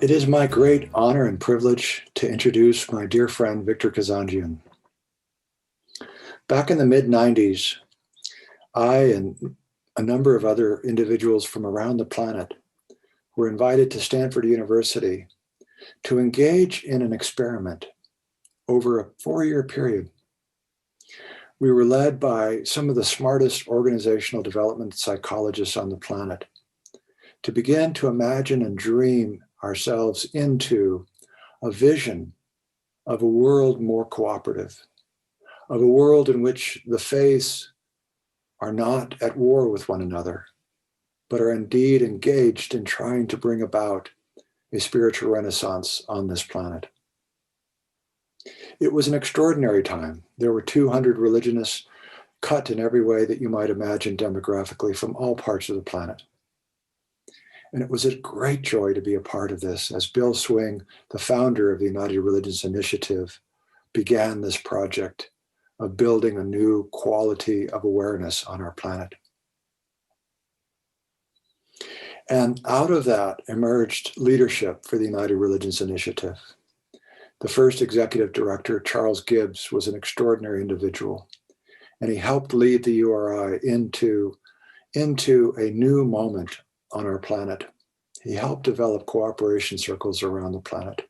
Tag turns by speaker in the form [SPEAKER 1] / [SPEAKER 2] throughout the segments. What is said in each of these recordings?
[SPEAKER 1] It is my great honor and privilege to introduce my dear friend, Victor Kazanjian. Back in the mid-90s, I and a number of other individuals from around the planet were invited to Stanford University to engage in an experiment over a 4-year period. We were led by some of the smartest organizational development psychologists on the planet to begin to imagine and dream ourselves into a vision of a world more cooperative, of a world in which the faiths are not at war with one another, but are indeed engaged in trying to bring about a spiritual renaissance on this planet. It was an extraordinary time. There were 200 religionists cut in every way that you might imagine demographically from all parts of the planet. And it was a great joy to be a part of this as Bill Swing, the founder of the United Religions Initiative, began this project of building a new quality of awareness on our planet. And out of that emerged leadership for the United Religions Initiative. The first executive director, Charles Gibbs, was an extraordinary individual, and he helped lead the URI into a new moment on our planet. He helped develop cooperation circles around the planet.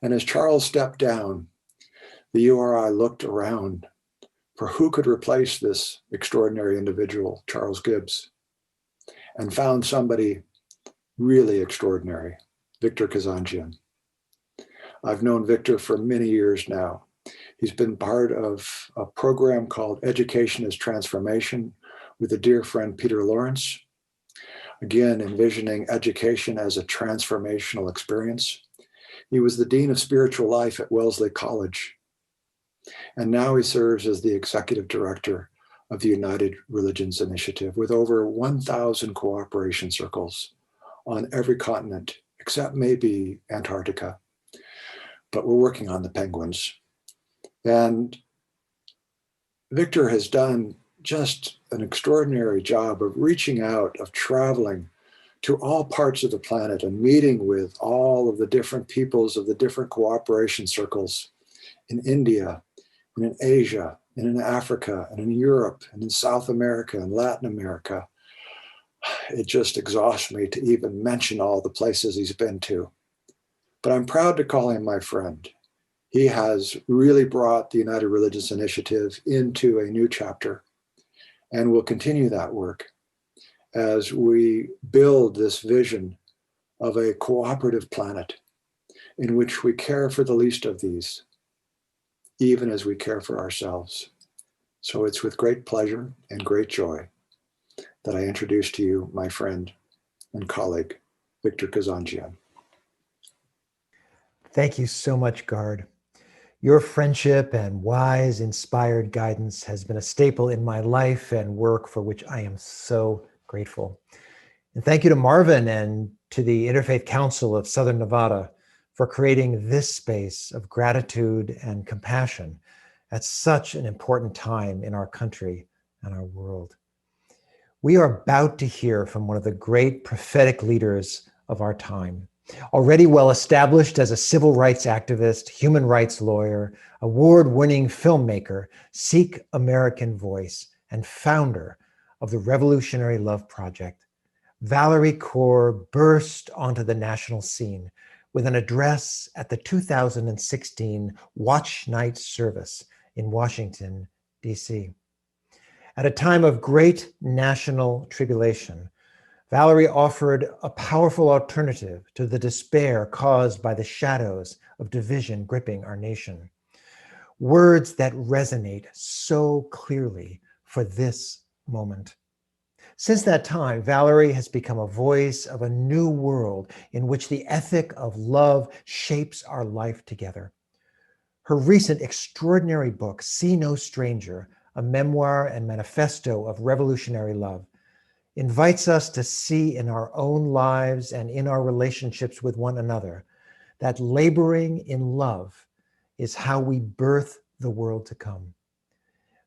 [SPEAKER 1] And as Charles stepped down, the URI looked around for who could replace this extraordinary individual, Charles Gibbs, and found somebody really extraordinary, Victor Kazanjian. I've known Victor for many years now. He's been part of a program called Education as Transformation with a dear friend, Peter Lawrence. Again, envisioning education as a transformational experience. He was the Dean of Spiritual Life at Wellesley College. And now he serves as the Executive Director of the United Religions Initiative with over 1,000 cooperation circles on every continent, except maybe Antarctica. But we're working on the penguins. And Victor has done just an extraordinary job of reaching out, of traveling to all parts of the planet and meeting with all of the different peoples of the different cooperation circles in India, and in Asia, and in Africa, and in Europe, and in South America, and Latin America. It just exhausts me to even mention all the places he's been to. But I'm proud to call him my friend. He has really brought the United Religions Initiative into a new chapter, and will continue that work as we build this vision of a cooperative planet in which we care for the least of these, even as we care for ourselves. So it's with great pleasure and great joy that I introduce to you my friend and colleague, Victor Kazanjian.
[SPEAKER 2] Thank you so much, Gard. Your friendship and wise, inspired guidance has been a staple in my life and work, for which I am so grateful. And thank you to Marvin and to the Interfaith Council of Southern Nevada for creating this space of gratitude and compassion at such an important time in our country and our world. We are about to hear from one of the great prophetic leaders of our time. Already well established as a civil rights activist, human rights lawyer, award-winning filmmaker, Sikh American voice, and founder of the Revolutionary Love Project, Valarie Kaur burst onto the national scene with an address at the 2016 Watch Night service in Washington, D.C. At a time of great national tribulation, Valarie offered a powerful alternative to the despair caused by the shadows of division gripping our nation. Words that resonate so clearly for this moment. Since that time, Valarie has become a voice of a new world in which the ethic of love shapes our life together. Her recent extraordinary book, See No Stranger, a memoir and manifesto of revolutionary love, invites us to see in our own lives and in our relationships with one another that laboring in love is how we birth the world to come.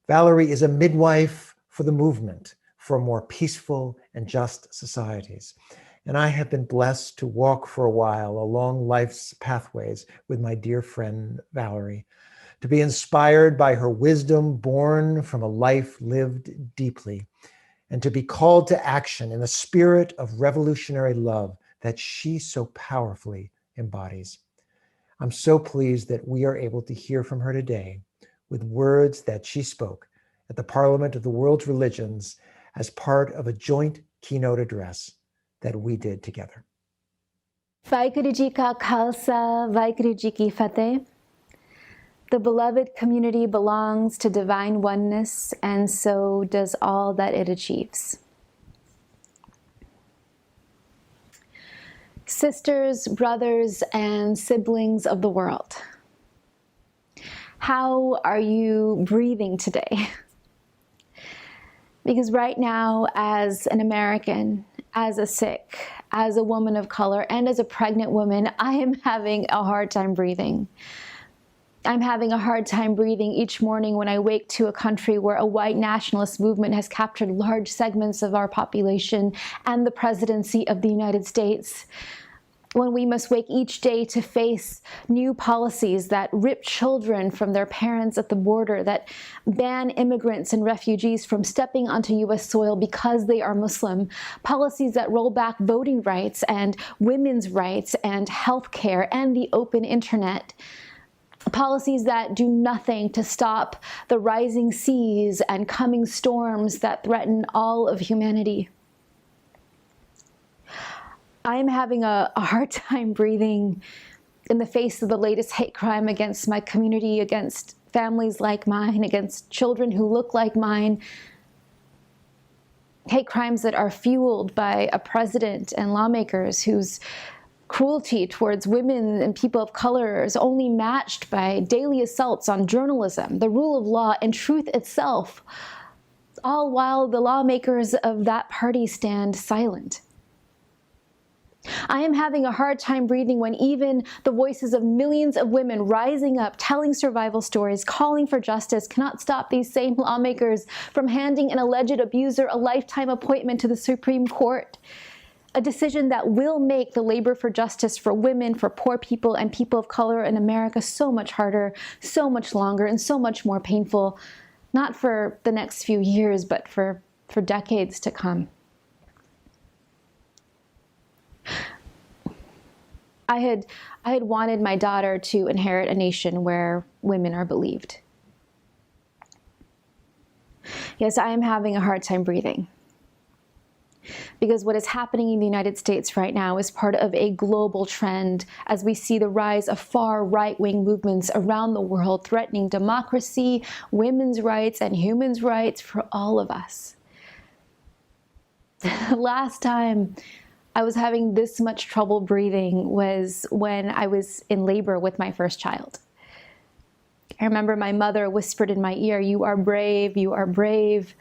[SPEAKER 2] Valarie is a midwife for the movement for more peaceful and just societies. and I have been blessed to walk for a while along life's pathways with my dear friend Valarie, to be inspired by her wisdom born from a life lived deeply, and to be called to action in the spirit of revolutionary love that she so powerfully embodies. I'm so pleased that we are able to hear from her today with words that she spoke at the Parliament of the World's Religions as part of a joint keynote address that we did together.
[SPEAKER 3] Vaheguru Ji Ka Khalsa, Vaheguru Ji Ki Fateh. The beloved community belongs to divine oneness, and so does all that it achieves. Sisters, brothers, and siblings of the world, how are you breathing today? Because right now, as an American, as a Sikh, as a woman of color, and as a pregnant woman, I am having a hard time breathing. I'm having a hard time breathing each morning when I wake to a country where a white nationalist movement has captured large segments of our population and the presidency of the United States. When we must wake each day to face new policies that rip children from their parents at the border, that ban immigrants and refugees from stepping onto U.S. soil because they are Muslim, policies that roll back voting rights and women's rights and healthcare and the open internet, policies that do nothing to stop the rising seas and coming storms that threaten all of humanity. I'm having a hard time breathing in the face of the latest hate crime against my community, against families like mine, against children who look like mine. Hate crimes that are fueled by a president and lawmakers whose cruelty towards women and people of color is only matched by daily assaults on journalism, the rule of law, and truth itself, all while the lawmakers of that party stand silent. I am having a hard time breathing when even the voices of millions of women rising up, telling survival stories, calling for justice, cannot stop these same lawmakers from handing an alleged abuser a lifetime appointment to the Supreme Court. A decision that will make the labor for justice for women, for poor people, and people of color in America so much harder, so much longer, and so much more painful, not for the next few years, but for decades to come. I had wanted my daughter to inherit a nation where women are believed. Yes, I am having a hard time breathing. Because what is happening in the United States right now is part of a global trend as we see the rise of far right-wing movements around the world threatening democracy, women's rights, and human rights for all of us. The last time I was having this much trouble breathing was when I was in labor with my first child. I remember my mother whispered in my ear, "You are brave, you are brave,"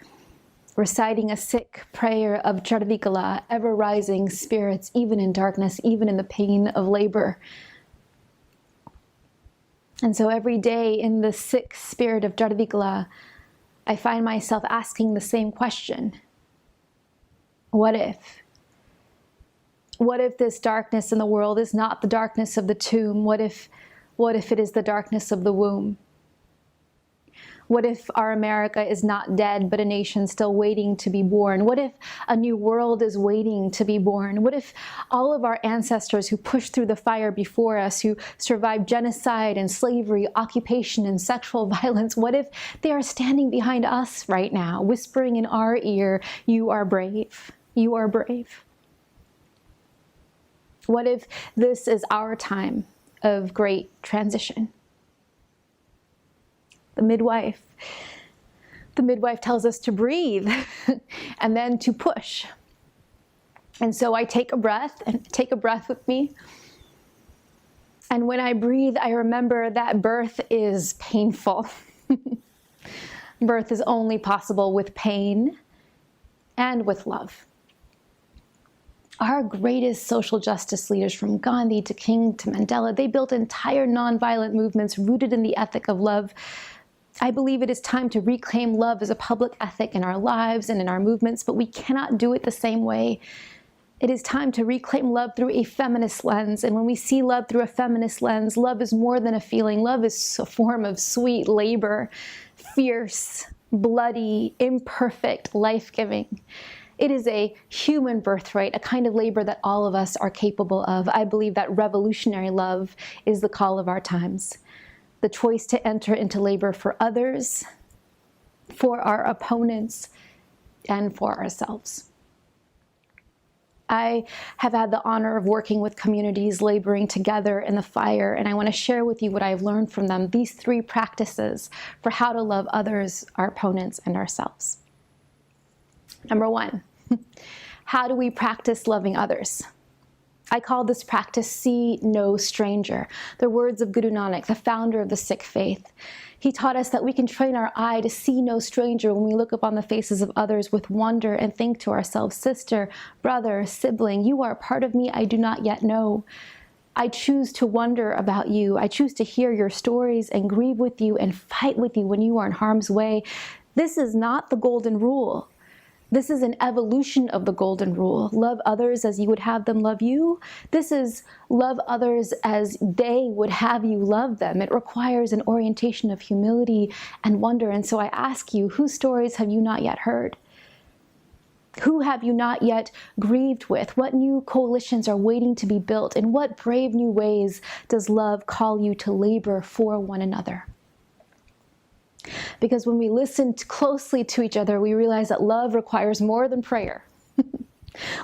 [SPEAKER 3] reciting a Sikh prayer of Chardikala, ever-rising spirits, even in darkness, even in the pain of labor. And so every day in the Sikh spirit of Chardikala, I find myself asking the same question. What if? What if this darkness in the world is not the darkness of the tomb? What if it is the darkness of the womb? What if our America is not dead, but a nation still waiting to be born? What if a new world is waiting to be born? What if all of our ancestors who pushed through the fire before us, who survived genocide and slavery, occupation and sexual violence, what if they are standing behind us right now, whispering in our ear, "You are brave, you are brave"? What if this is our time of great transition? The midwife tells us to breathe and then to push. And so I take a breath with me. And when I breathe, I remember that birth is painful. Birth is only possible with pain and with love. Our greatest social justice leaders, from Gandhi to King to Mandela, they built entire nonviolent movements rooted in the ethic of love. I believe it is time to reclaim love as a public ethic in our lives and in our movements, but we cannot do it the same way It is time to reclaim love through a feminist lens. And when we see love through a feminist lens, love is more than a feeling. Love is a form of sweet labor, fierce, bloody, imperfect, life-giving. It is a human birthright, a kind of labor that all of us are capable of. I believe that revolutionary love is the call of our times. The choice to enter into labor for others, for our opponents, and for ourselves. I have had the honor of working with communities laboring together in the fire, and I want to share with you what I've learned from them, these 3 practices for how to love others, our opponents, and ourselves. Number 1, how do we practice loving others? I call this practice see no stranger. The words of Guru Nanak, the founder of the Sikh faith. He taught us that we can train our eye to see no stranger when we look upon the faces of others with wonder and think to ourselves, sister, brother, sibling, you are a part of me I do not yet know. I choose to wonder about you. I choose to hear your stories and grieve with you and fight with you when you are in harm's way. This is not the golden rule. This is an evolution of the golden rule. Love others as you would have them love you. This is love others as they would have you love them. It requires an orientation of humility and wonder. And so I ask you, whose stories have you not yet heard? Who have you not yet grieved with? What new coalitions are waiting to be built? In what brave new ways does love call you to labor for one another? Because when we listen closely to each other, we realize that love requires more than prayer.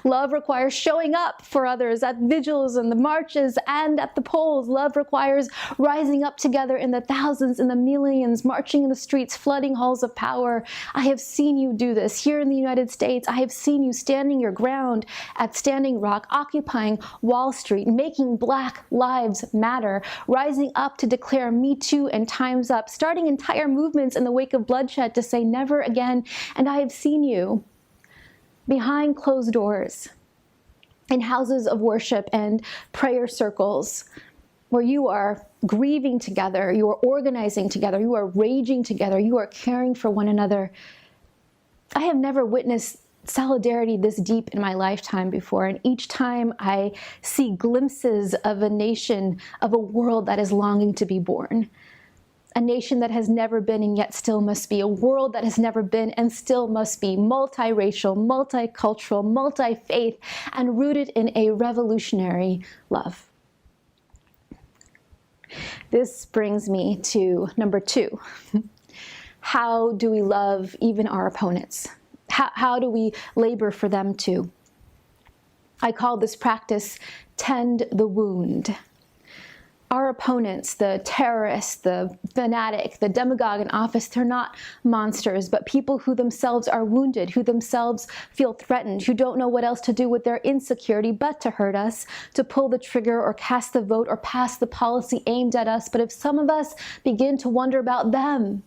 [SPEAKER 3] Love requires showing up for others at vigils and the marches and at the polls. Love requires rising up together in the thousands and the millions, marching in the streets, flooding halls of power. I have seen you do this here in the United States. I have seen you standing your ground at Standing Rock, occupying Wall Street, making Black Lives Matter, rising up to declare Me Too and Time's Up, starting entire movements in the wake of bloodshed to say never again. And I have seen you behind closed doors, in houses of worship and prayer circles, where you are grieving together, you are organizing together, you are raging together, you are caring for one another. I have never witnessed solidarity this deep in my lifetime before, and each time I see glimpses of a nation, of a world that is longing to be born. A nation that has never been and yet still must be. A world that has never been and still must be. Multiracial, multicultural, multi-faith, and rooted in a revolutionary love. This brings me to number 2. How do we love even our opponents? How do we labor for them too? I call this practice tend the wound. Our opponents, the terrorists, the fanatic, the demagogue in office, they're not monsters, but people who themselves are wounded, who themselves feel threatened, who don't know what else to do with their insecurity but to hurt us, to pull the trigger or cast the vote or pass the policy aimed at us. But if some of us begin to wonder about them,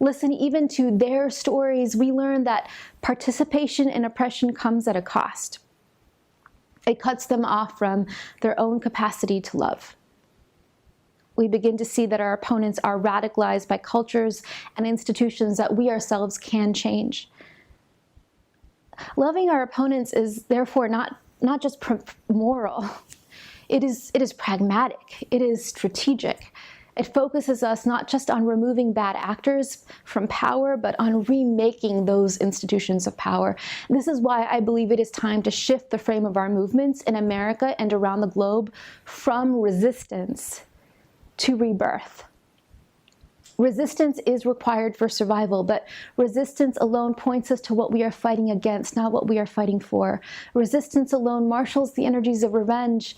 [SPEAKER 3] listen even to their stories, we learn that participation in oppression comes at a cost. It cuts them off from their own capacity to love. We begin to see that our opponents are radicalized by cultures and institutions that we ourselves can change. Loving our opponents is therefore not just moral. It is pragmatic. It is strategic. It focuses us not just on removing bad actors from power, but on remaking those institutions of power. This is why I believe it is time to shift the frame of our movements in America and around the globe from resistance to rebirth. Resistance is required for survival, but resistance alone points us to what we are fighting against, not what we are fighting for. Resistance alone marshals the energies of revenge.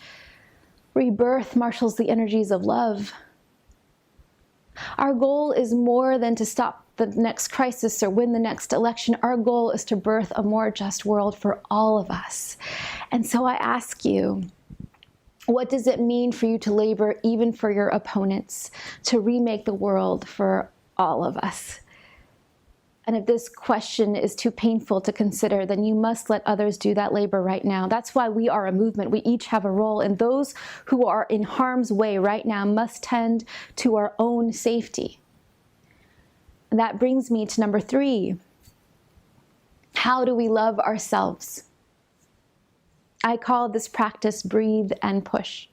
[SPEAKER 3] Rebirth marshals the energies of love. Our goal is more than to stop the next crisis or win the next election. Our goal is to birth a more just world for all of us. And so I ask you, what does it mean for you to labor even for your opponents, to remake the world for all of us? And if this question is too painful to consider, then you must let others do that labor right now. That's why we are a movement. We each have a role, and those who are in harm's way right now must tend to our own safety. And that brings me to number 3. How do we love ourselves? I call this practice breathe and push.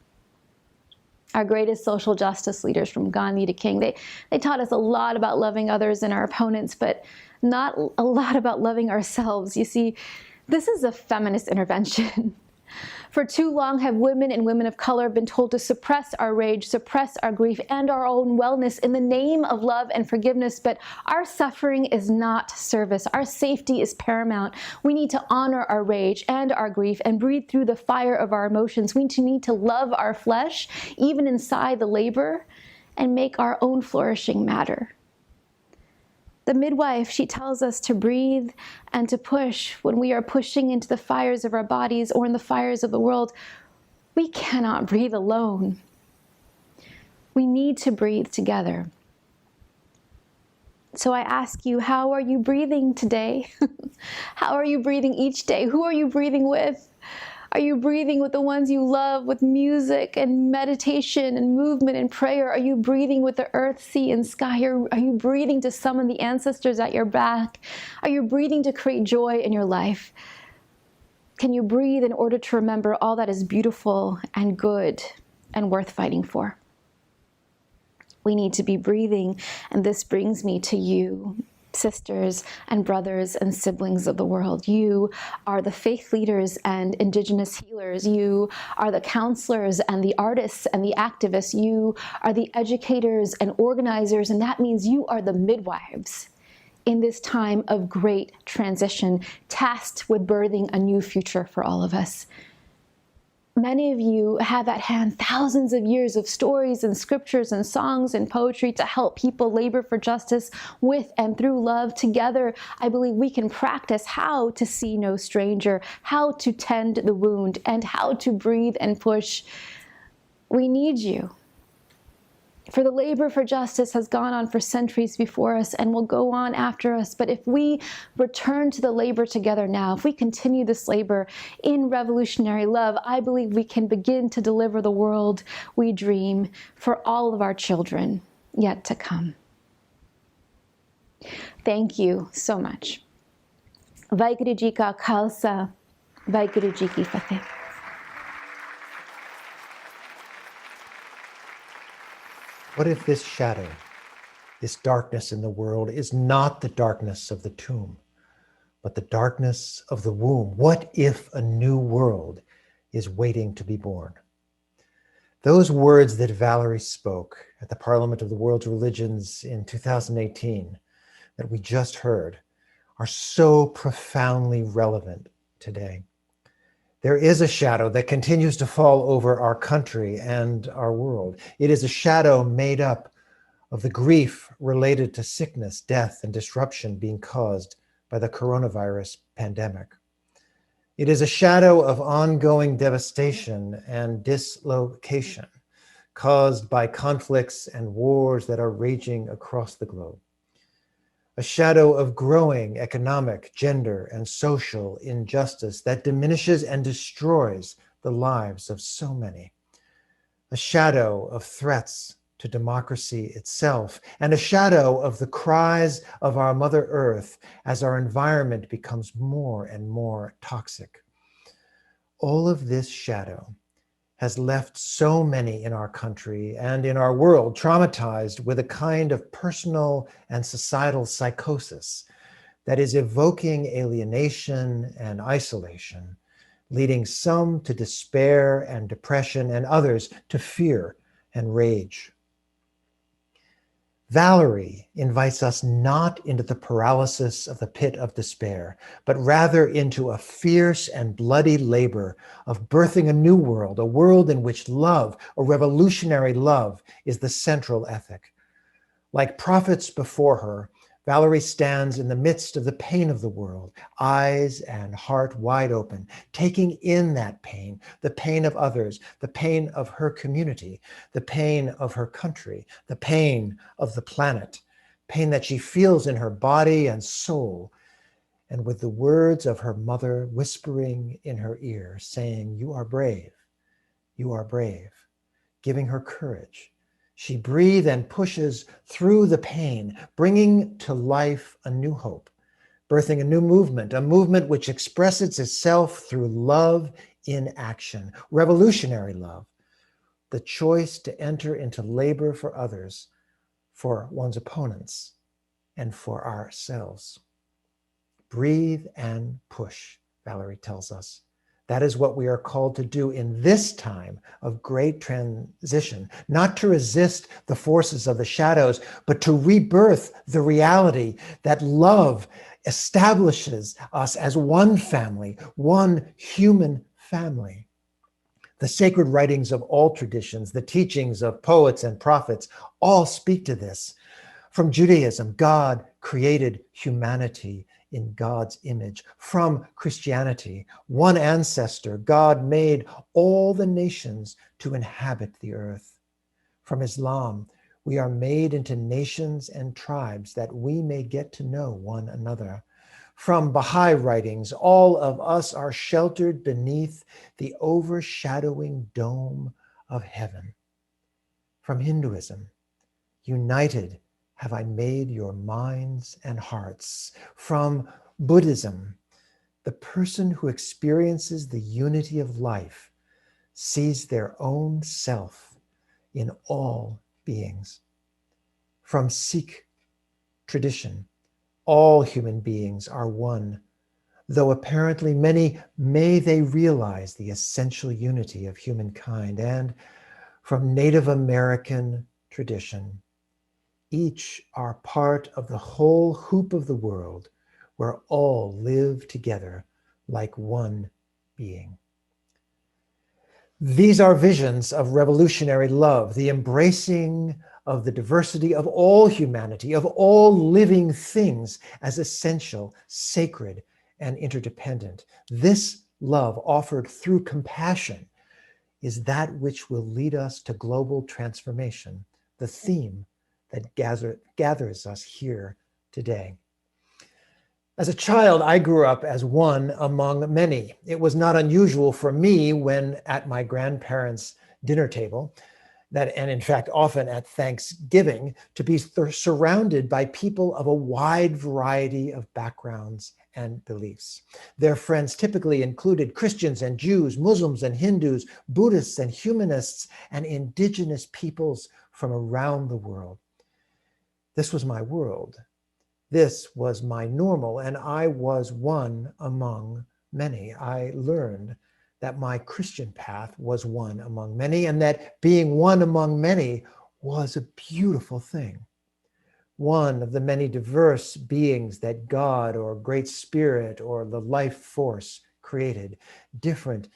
[SPEAKER 3] Our greatest social justice leaders, from Gandhi to King, they taught us a lot about loving others and our opponents, but not a lot about loving ourselves. You see, this is a feminist intervention. For too long have women and women of color been told to suppress our rage, suppress our grief, and our own wellness in the name of love and forgiveness. But our suffering is not service. Our safety is paramount. We need to honor our rage and our grief and breathe through the fire of our emotions. We need to love our flesh, even inside the labor, and make our own flourishing matter. The midwife, she tells us to breathe and to push when we are pushing into the fires of our bodies or in the fires of the world. We cannot breathe alone. We need to breathe together. So I ask you, how are you breathing today? How are you breathing each day? Who are you breathing with? Are you breathing with the ones you love, with music and meditation and movement and prayer? Are you breathing with the earth, sea, and sky? Are you breathing to summon the ancestors at your back? Are you breathing to create joy in your life? Can you breathe in order to remember all that is beautiful and good and worth fighting for? We need to be breathing, and this brings me to you, sisters and brothers and siblings of the world. You are the faith leaders and indigenous healers. You are the counselors and the artists and the activists. You are the educators and organizers, and that means you are the midwives in this time of great transition, tasked with birthing a new future for all of us. Many of you have at hand thousands of years of stories and scriptures and songs and poetry to help people labor for justice with and through love. Together, I believe we can practice how to see no stranger, how to tend the wound, and how to breathe and push. We need you. For the labor for justice has gone on for centuries before us and will go on after us. But if we return to the labor together now, if we continue this labor in revolutionary love, I believe we can begin to deliver the world we dream for all of our children yet to come. Thank you so much. Vaheguru Ji Ka Khalsa, Vaheguru Ji Ki Fateh.
[SPEAKER 2] What if this shadow, this darkness in the world, is not the darkness of the tomb, but the darkness of the womb? What if a new world is waiting to be born? Those words that Valarie spoke at the Parliament of the World's Religions in 2018 that we just heard are so profoundly relevant today. There is a shadow that continues to fall over our country and our world. It is a shadow made up of the grief related to sickness, death, and disruption being caused by the coronavirus pandemic. It is a shadow of ongoing devastation and dislocation caused by conflicts and wars that are raging across the globe. A shadow of growing economic, gender, and social injustice that diminishes and destroys the lives of so many. A shadow of threats to democracy itself, and a shadow of the cries of our Mother Earth as our environment becomes more and more toxic. All of this shadow has left so many in our country and in our world traumatized with a kind of personal and societal psychosis that is evoking alienation and isolation, leading some to despair and depression and others to fear and rage. Valarie invites us not into the paralysis of the pit of despair, but rather into a fierce and bloody labor of birthing a new world, a world in which love, a revolutionary love, is the central ethic. Like prophets before her, Valarie stands in the midst of the pain of the world, eyes and heart wide open, taking in that pain, the pain of others, the pain of her community, the pain of her country, the pain of the planet, pain that she feels in her body and soul, and with the words of her mother whispering in her ear, saying, "You are brave, giving her courage. She breathes and pushes through the pain, bringing to life a new hope, birthing a new movement, a movement which expresses itself through love in action. Revolutionary love, the choice to enter into labor for others, for one's opponents, and for ourselves. Breathe and push, Valarie tells us. That is what we are called to do in this time of great transition, not to resist the forces of the shadows, but to rebirth the reality that love establishes us as one family, one human family. The sacred writings of all traditions, the teachings of poets and prophets, all speak to this. From Judaism, God created humanity in God's image. From Christianity, one ancestor, God made all the nations to inhabit the earth. From Islam, we are made into nations and tribes that we may get to know one another. From Baha'i writings, all of us are sheltered beneath the overshadowing dome of heaven. From Hinduism, united have I made your minds and hearts. From Buddhism, the person who experiences the unity of life sees their own self in all beings. From Sikh tradition, all human beings are one, though apparently many may they realize the essential unity of humankind. And from Native American tradition, each are part of the whole hoop of the world, where all live together like one being. These are visions of revolutionary love, the embracing of the diversity of all humanity, of all living things as essential, sacred, and interdependent. This love offered through compassion is that which will lead us to global transformation, the theme that gathers us here today. As a child, I grew up as one among many. It was not unusual for me when at my grandparents' dinner table, and in fact, often at Thanksgiving, to be surrounded by people of a wide variety of backgrounds and beliefs. Their friends typically included Christians and Jews, Muslims and Hindus, Buddhists and humanists, and indigenous peoples from around the world. This was my world. This was my normal, and I was one among many. I learned that my Christian path was one among many, and that being one among many was a beautiful thing. One of the many diverse beings that God or Great Spirit or the life force created, different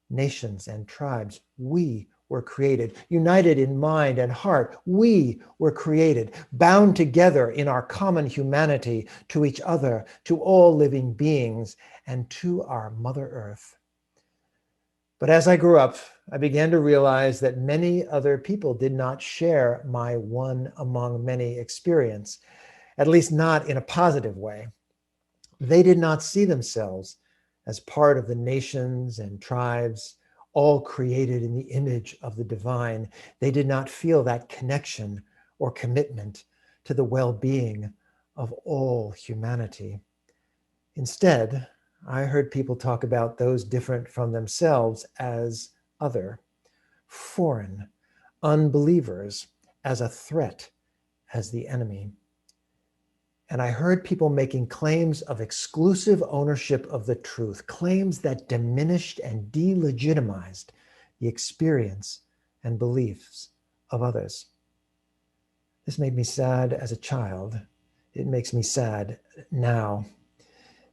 [SPEAKER 2] nations and tribes, we were created, united in mind and heart. We were created, bound together in our common humanity to each other, to all living beings, and to our Mother Earth. But as I grew up, I began to realize that many other people did not share my one among many experience, at least not in a positive way. They did not see themselves as part of the nations and tribes, all created in the image of the divine. They did not feel that connection or commitment to the well-being of all humanity. Instead, I heard people talk about those different from themselves as other, foreign, unbelievers, as a threat, as the enemy. And I heard people making claims of exclusive ownership of the truth, claims that diminished and delegitimized the experience and beliefs of others. This made me sad as a child. It makes me sad now.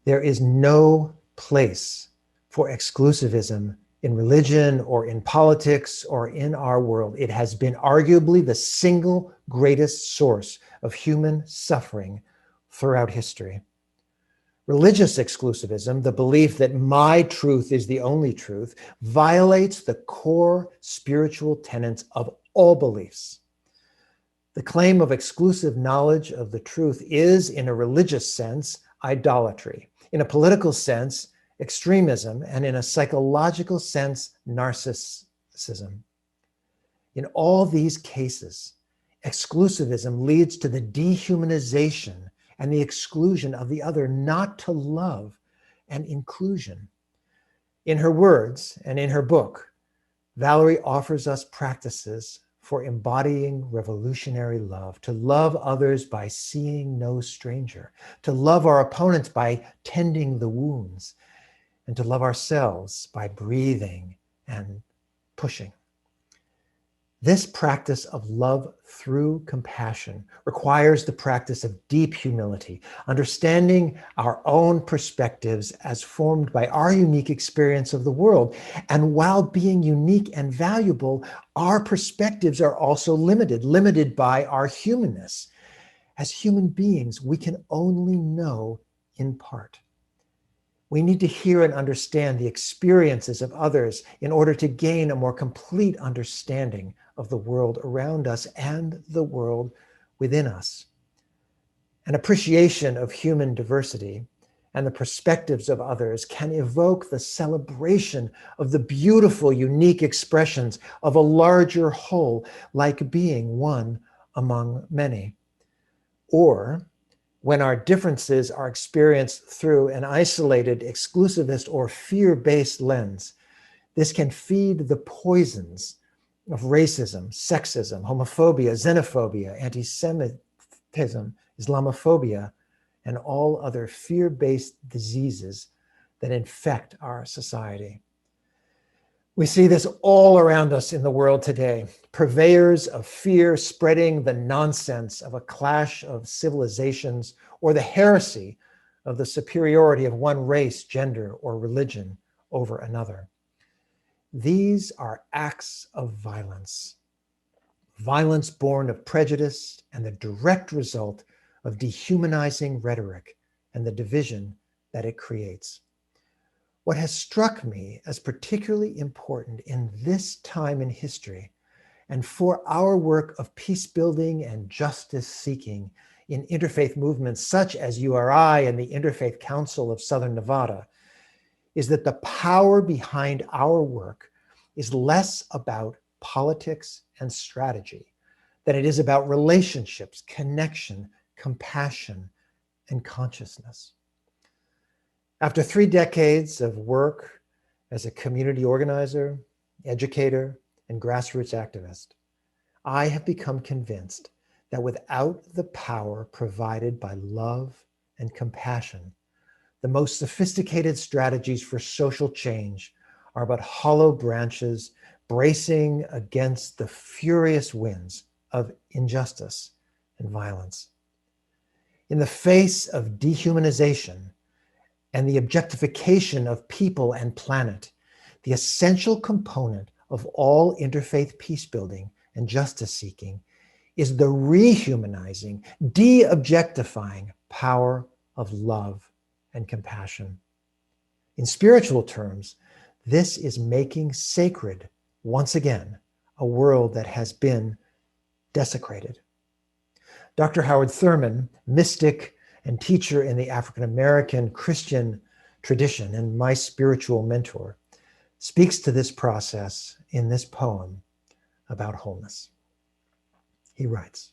[SPEAKER 2] There is no place for exclusivism in religion or in politics or in our world. It has been arguably the single greatest source of human suffering throughout history. Religious exclusivism, the belief that my truth is the only truth, violates the core spiritual tenets of all beliefs. The claim of exclusive knowledge of the truth is, in a religious sense, idolatry. In a political sense, extremism, and in a psychological sense, narcissism. In all these cases, exclusivism leads to the dehumanization and the exclusion of the other, not to love and inclusion. In her words and in her book, Valarie offers us practices for embodying revolutionary love, to love others by seeing no stranger, to love our opponents by tending the wounds, and to love ourselves by breathing and pushing. This practice of love through compassion requires the practice of deep humility, understanding our own perspectives as formed by our unique experience of the world. And while being unique and valuable, our perspectives are also limited by our humanness. As human beings, we can only know in part. We need to hear and understand the experiences of others in order to gain a more complete understanding of the world around us and the world within us. An appreciation of human diversity and the perspectives of others can evoke the celebration of the beautiful, unique expressions of a larger whole, like being one among many. Or when our differences are experienced through an isolated, exclusivist, or fear-based lens, this can feed the poisons of racism, sexism, homophobia, xenophobia, anti-Semitism, Islamophobia, and all other fear-based diseases that infect our society. We see this all around us in the world today. Purveyors of fear spreading the nonsense of a clash of civilizations or the heresy of the superiority of one race, gender, or religion over another. These are acts of violence. Violence born of prejudice and the direct result of dehumanizing rhetoric and the division that it creates. What has struck me as particularly important in this time in history and for our work of peace building and justice seeking in interfaith movements such as URI and the Interfaith Council of Southern Nevada is that the power behind our work is less about politics and strategy than it is about relationships, connection, compassion, and consciousness. After 3 decades of work as a community organizer, educator, and grassroots activist, I have become convinced that without the power provided by love and compassion, the most sophisticated strategies for social change are but hollow branches bracing against the furious winds of injustice and violence. In the face of dehumanization and the objectification of people and planet, the essential component of all interfaith peacebuilding and justice seeking is the rehumanizing, de-objectifying power of love and compassion. In spiritual terms, this is making sacred, once again, a world that has been desecrated. Dr. Howard Thurman, mystic and teacher in the African American Christian tradition and my spiritual mentor, speaks to this process in this poem about wholeness. He writes,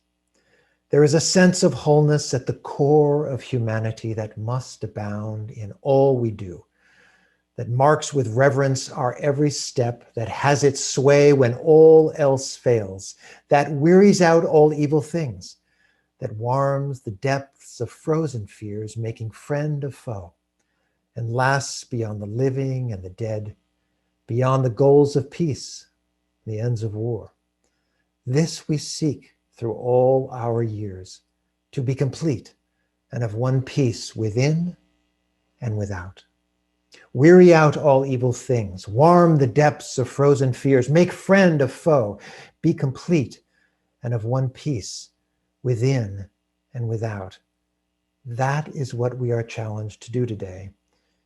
[SPEAKER 2] "There is a sense of wholeness at the core of humanity that must abound in all we do, that marks with reverence our every step, that has its sway when all else fails, that wearies out all evil things, that warms the depths of frozen fears, making friend of foe, and lasts beyond the living and the dead, beyond the goals of peace, the ends of war. This we seek through all our years, to be complete and of one piece within and without. Weary out all evil things, warm the depths of frozen fears, make friend of foe, be complete and of one piece within and without. That is what we are challenged to do today,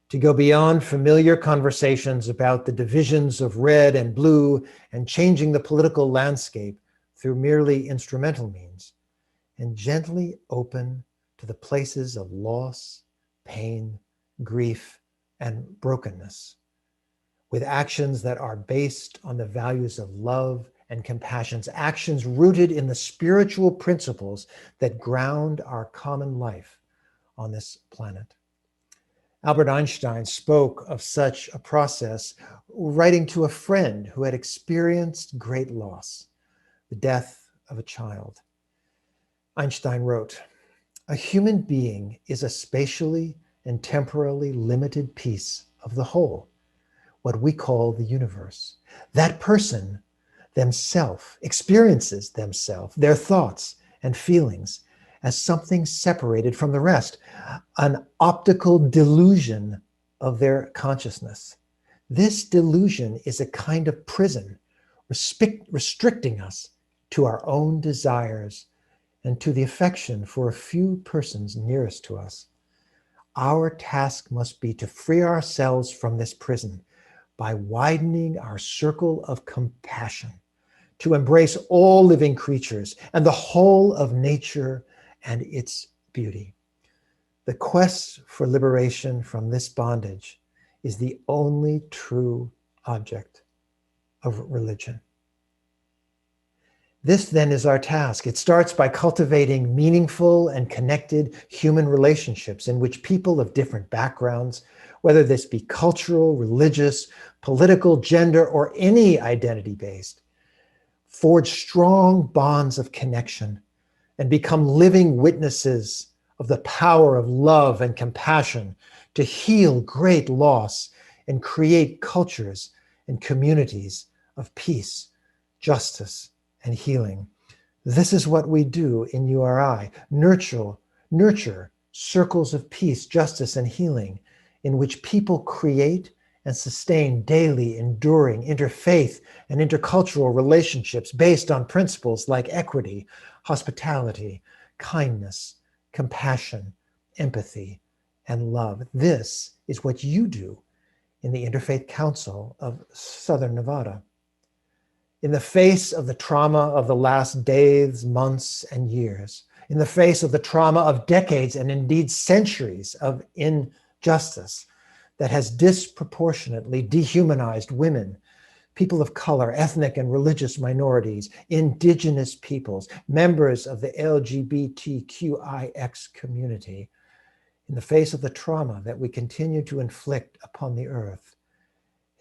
[SPEAKER 2] to go beyond familiar conversations about the divisions of red and blue and changing the political landscape through merely instrumental means, and gently open to the places of loss, pain, grief, and brokenness, with actions that are based on the values of love and compassion, actions rooted in the spiritual principles that ground our common life on this planet. Albert Einstein spoke of such a process, writing to a friend who had experienced great loss, the death of a child. Einstein wrote, "A human being is a spatially and temporally limited piece of the whole, what we call the universe. That person themselves experiences themselves, their thoughts and feelings, as something separated from the rest, an optical delusion of their consciousness. This delusion is a kind of prison, restricting us to our own desires and to the affection for a few persons nearest to us. Our task must be to free ourselves from this prison by widening our circle of compassion, to embrace all living creatures and the whole of nature and its beauty. The quest for liberation from this bondage is the only true object of religion." This then is our task. It starts by cultivating meaningful and connected human relationships in which people of different backgrounds, whether this be cultural, religious, political, gender, or any identity-based, forge strong bonds of connection and become living witnesses of the power of love and compassion to heal great loss and create cultures and communities of peace, justice, and healing. This is what we do in URI, nurture circles of peace, justice, and healing in which people create and sustain daily, enduring interfaith and intercultural relationships based on principles like equity, hospitality, kindness, compassion, empathy, and love. This is what you do in the Interfaith Council of Southern Nevada. In the face of the trauma of the last days, months, and years, in the face of the trauma of decades and indeed centuries of injustice that has disproportionately dehumanized women, people of color, ethnic and religious minorities, indigenous peoples, members of the LGBTQIX community, in the face of the trauma that we continue to inflict upon the earth,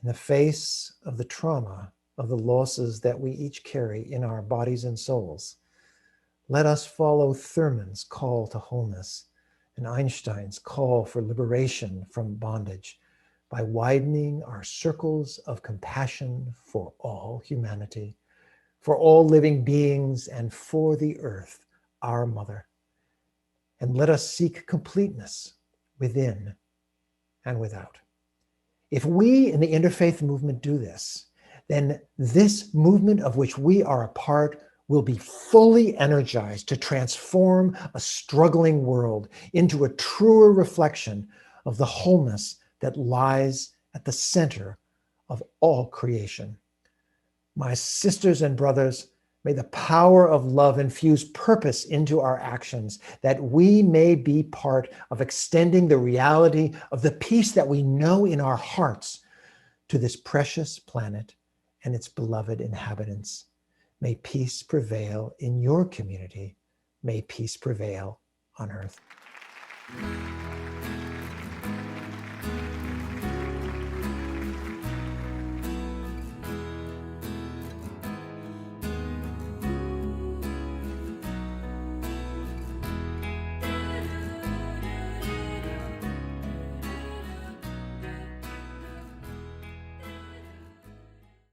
[SPEAKER 2] in the face of the trauma of the losses that we each carry in our bodies and souls, let us follow Thurman's call to wholeness and Einstein's call for liberation from bondage by widening our circles of compassion for all humanity, for all living beings, and for the earth, our mother. And let us seek completeness within and without. If we in the interfaith movement do this, then this movement of which we are a part will be fully energized to transform a struggling world into a truer reflection of the wholeness that lies at the center of all creation. My sisters and brothers, may the power of love infuse purpose into our actions, that we may be part of extending the reality of the peace that we know in our hearts to this precious planet and its beloved inhabitants. May peace prevail in your community. May peace prevail on earth.